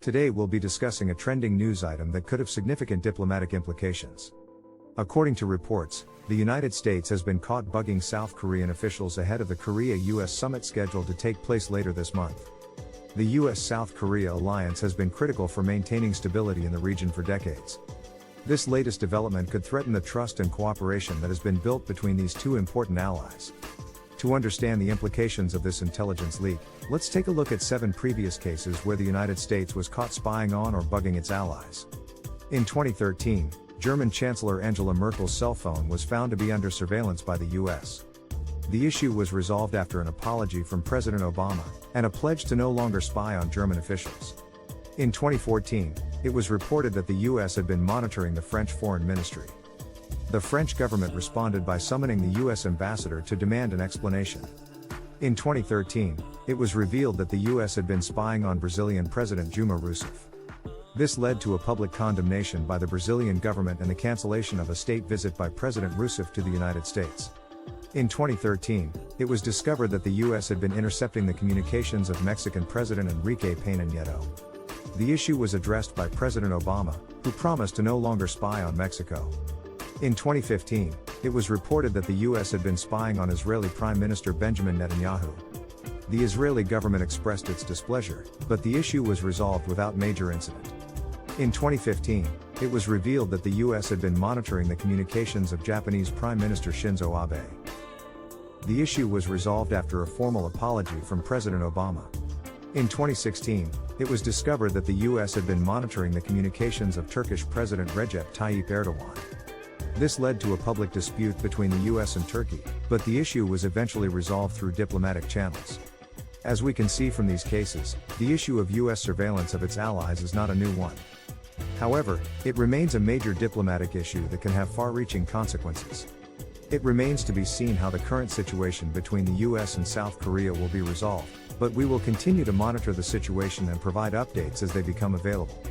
Today we'll be discussing a trending news item that could have significant diplomatic implications. According to reports, the United States has been caught bugging South Korean officials ahead of the Korea-US summit scheduled to take place later this month. The US-South Korea alliance has been critical for maintaining stability in the region for decades. This latest development could threaten the trust and cooperation that has been built between these two important allies. To understand the implications of this intelligence leak, let's take a look at 7 previous cases where the United States was caught spying on or bugging its allies. In 2013, German Chancellor Angela Merkel's cell phone was found to be under surveillance by the US. The issue was resolved after an apology from President Obama, and a pledge to no longer spy on German officials. In 2014, it was reported that the US had been monitoring the French Foreign Ministry. The French government responded by summoning the US ambassador to demand an explanation. In 2013, it was revealed that the US had been spying on Brazilian President Dilma Rousseff. This led to a public condemnation by the Brazilian government and the cancellation of a state visit by President Rousseff to the United States. In 2013, it was discovered that the US had been intercepting the communications of Mexican President Enrique Peña Nieto. The issue was addressed by President Obama, who promised to no longer spy on Mexico. In 2015, it was reported that the US had been spying on Israeli Prime Minister Benjamin Netanyahu. The Israeli government expressed its displeasure, but the issue was resolved without major incident. In 2015, it was revealed that the US had been monitoring the communications of Japanese Prime Minister Shinzo Abe. The issue was resolved after a formal apology from President Obama. In 2016, it was discovered that the US had been monitoring the communications of Turkish President Recep Tayyip Erdogan. This led to a public dispute between the US and Turkey, but the issue was eventually resolved through diplomatic channels. As we can see from these cases, the issue of US surveillance of its allies is not a new one. However, it remains a major diplomatic issue that can have far-reaching consequences. It remains to be seen how the current situation between the US and South Korea will be resolved, but we will continue to monitor the situation and provide updates as they become available.